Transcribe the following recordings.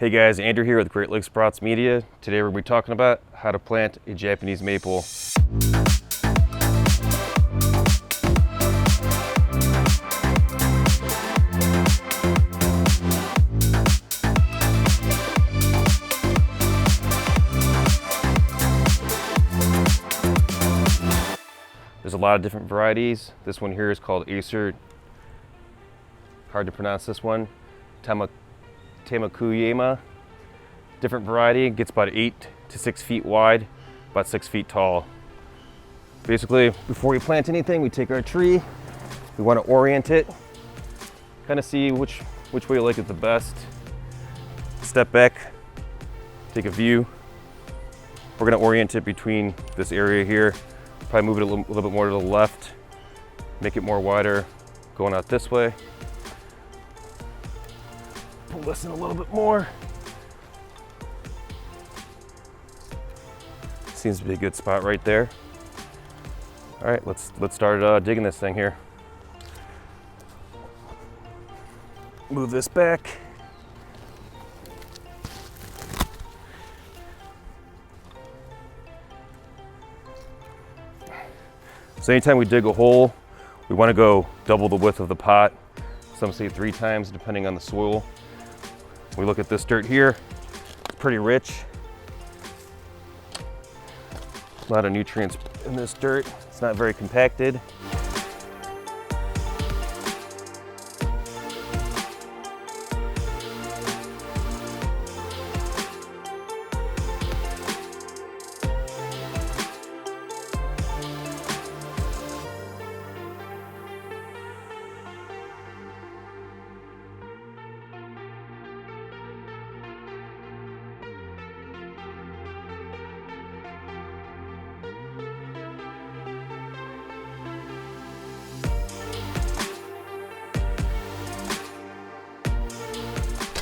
Hey guys, Andrew here with Great Lakes Sprouts Media. Today we're going to be talking about how to plant a Japanese maple. There's a lot of different varieties. This one here is called Acer. Hard to pronounce this one. Tamakuyama, different variety, gets about 8 to 6 feet wide, about 6 feet tall. Basically, before we plant anything, we take our tree, we want to orient it, kind of see which way you like it the best. Step back, take a view. We're going to orient it between this area here, probably move it a little bit more to the left, make it more wider, going out this way. Pull this in a little bit more. Seems to be a good spot right there. All right, let's start digging this thing here. Move this back. So anytime we dig a hole, we want to go double the width of the pot. Some say 3 times, depending on the soil. We look at this dirt here, it's pretty rich. A lot of nutrients in this dirt. It's not very compacted.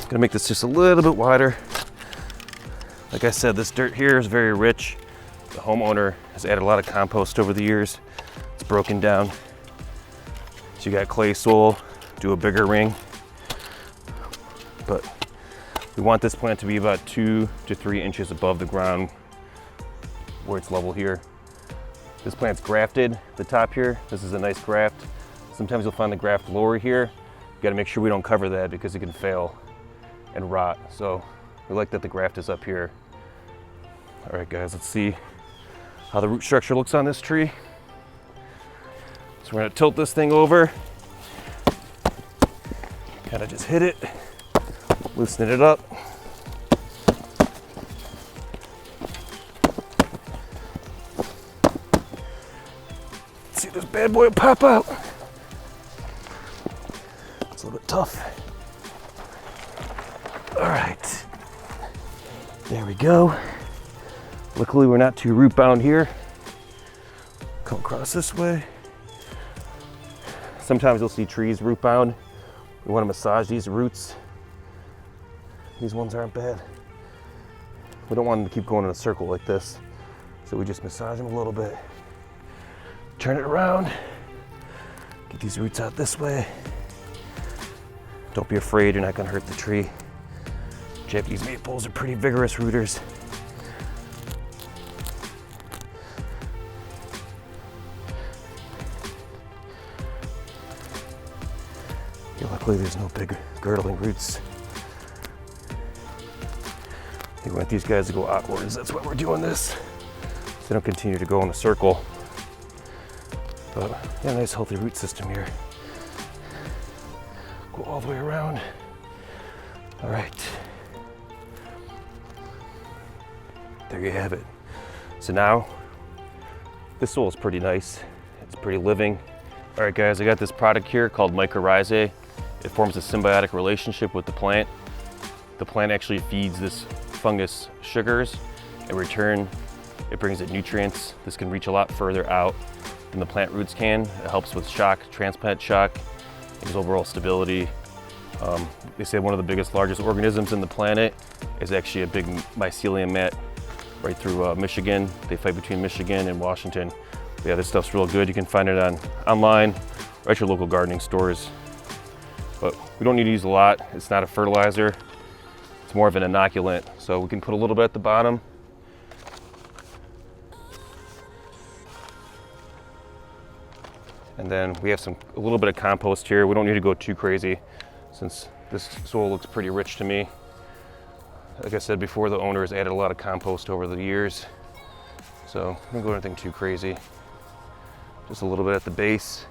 Gonna make this just a little bit wider. Like I said, this dirt here is very rich. The homeowner has added a lot of compost over the years. It's broken down. So you got clay soil, do a bigger ring. But we want this plant to be about 2 to 3 inches above the ground where it's level here. This plant's grafted, the top here. This is a nice graft. Sometimes you'll find the graft lower here. You gotta make sure we don't cover that because it can fail and rot. So we like that the graft is up here. All right guys, let's see how the root structure looks on this tree. So we're gonna tilt this thing over, kind of just hit it, loosen it up. Let's see if this bad boy will pop out. It's a little bit tough. All right, there we go. Luckily we're not too root bound here. Come across this way. Sometimes you'll see trees root bound. We want to massage these roots. These ones aren't bad. We don't want them to keep going in a circle like this. So we just massage them a little bit. Turn it around. Get these roots out this way. Don't be afraid, you're not gonna hurt the tree. Japanese maples are pretty vigorous rooters. Yeah, luckily there's no big girdling roots. We want these guys to go outwards, that's why we're doing this. So they don't continue to go in a circle. But yeah, nice healthy root system here. Go all the way around. All right. There you have it. So now, this soil is pretty nice. It's pretty living. All right guys, I got this product here called mycorrhizae. It forms a symbiotic relationship with the plant. The plant actually feeds this fungus sugars. In return, it brings it nutrients. This can reach a lot further out than the plant roots can. It helps with shock, transplant shock, gives overall stability. They say one of the biggest, largest organisms in the planet is actually a big mycelium mat right through Michigan. They fight between Michigan and Washington. But yeah, this stuff's real good. You can find it online or at your local gardening stores. But we don't need to use a lot. It's not a fertilizer. It's more of an inoculant. So we can put a little bit at the bottom. And then we have a little bit of compost here. We don't need to go too crazy since this soil looks pretty rich to me. Like I said before, the owner has added a lot of compost over the years. So I don't go anything too crazy. Just a little bit at the base.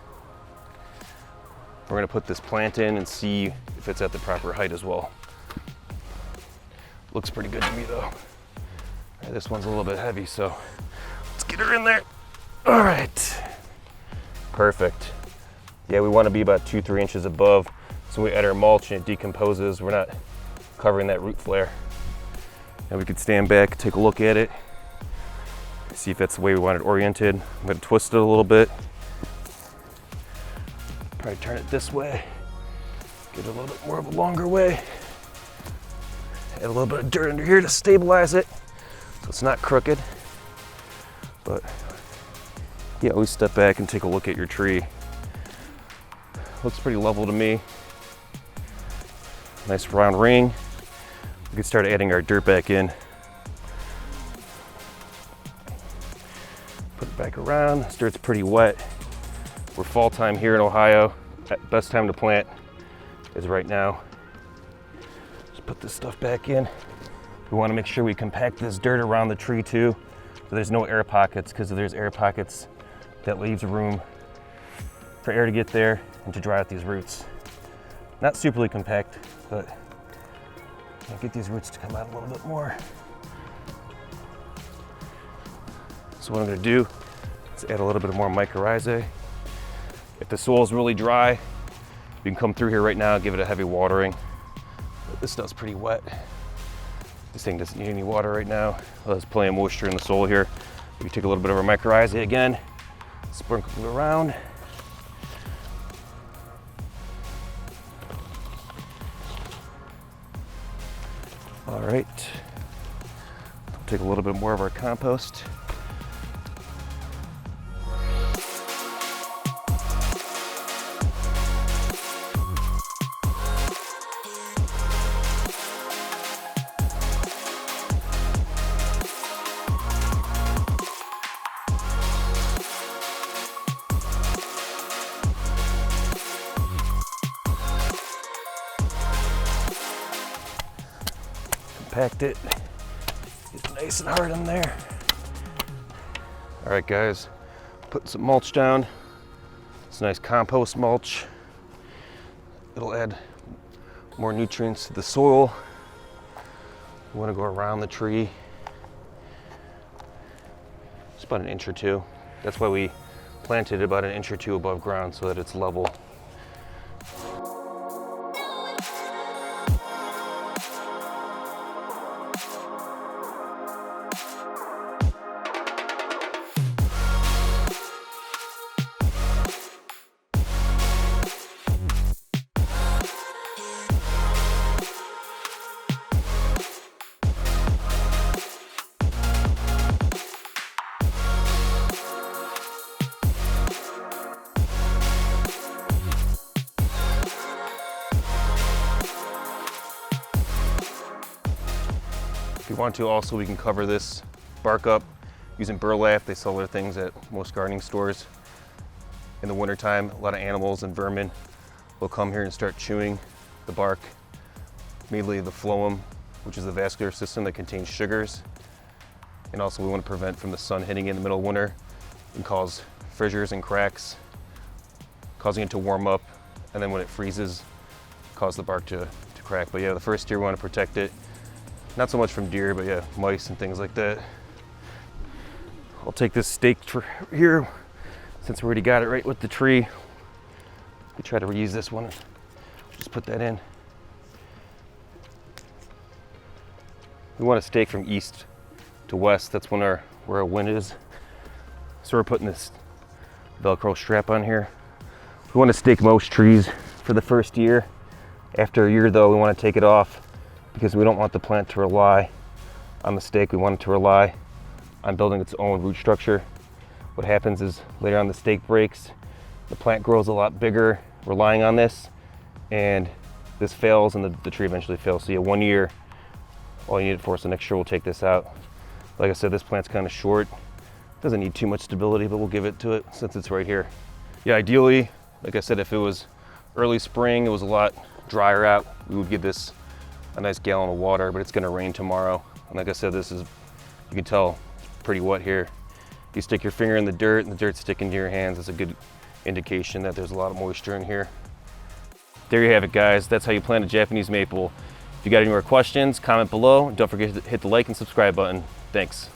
We're gonna put this plant in and see if it's at the proper height as well. Looks pretty good to me though. This one's a little bit heavy, so let's get her in there. All right, perfect. Yeah, we wanna be about 2-3 inches above. So we add our mulch and it decomposes. We're not covering that root flare. And we could stand back, take a look at it, see if that's the way we want it oriented. I'm gonna twist it a little bit. Probably turn it this way. Get a little bit more of a longer way. Add a little bit of dirt under here to stabilize it so it's not crooked. But yeah, always step back and take a look at your tree. Looks pretty level to me. Nice round ring. We can start adding our dirt back in. Put it back around. This dirt's pretty wet. We're fall time here in Ohio. Best time to plant is right now. Just put this stuff back in. We want to make sure we compact this dirt around the tree too, so there's no air pockets, because if there's air pockets, that leaves room for air to get there and to dry out these roots. Not superly compact, but get these roots to come out a little bit more. So what I'm going to do is add a little bit more mycorrhizae. If the soil is really dry, you can come through here right now and give it a heavy watering. But this stuff's pretty wet. This thing doesn't need any water right now. Well, there's plenty of moisture in the soil here. You can take a little bit of our mycorrhizae again, sprinkle it around. All right, take a little bit more of our compost. Compact it, get nice and hard in there. All right guys, put some mulch down. It's nice compost mulch. It'll add more nutrients to the soil. You want to go around the tree, just about 1 or 2 inches. That's why we planted about 1 or 2 inches above ground, so that it's level. If you want to, also we can cover this bark up using burlap. They sell their things at most gardening stores. In the wintertime, a lot of animals and vermin will come here and start chewing the bark, mainly the phloem, which is the vascular system that contains sugars. And also we want to prevent from the sun hitting in the middle of winter and cause fissures and cracks, causing it to warm up, and then when it freezes, cause the bark to crack. But yeah, the first year we want to protect it. Not so much from deer, but yeah, mice and things like that. I'll take this stake here, since we already got it right with the tree. We try to reuse this one. Just put that in. We want to stake from east to west. That's when where our wind is. So we're putting this Velcro strap on here. We want to stake most trees for the first year. After a year though, we want to take it off, because we don't want the plant to rely on the stake. We want it to rely on building its own root structure. What happens is later on the stake breaks, the plant grows a lot bigger relying on this, and this fails and the tree eventually fails. So yeah, 1 year all you need it for. So next year we'll take this out. Like I said, this plant's kind of short. Doesn't need too much stability, but we'll give it to it since it's right here. Yeah, ideally, like I said, if it was early spring, it was a lot drier out, we would give this a nice gallon of water, but it's gonna rain tomorrow. And like I said, this is, you can tell, it's pretty wet here. If you stick your finger in the dirt and the dirt's sticking to your hands, that's a good indication that there's a lot of moisture in here. There you have it, guys. That's how you plant a Japanese maple. If you got any more questions, comment below. Don't forget to hit the like and subscribe button. Thanks.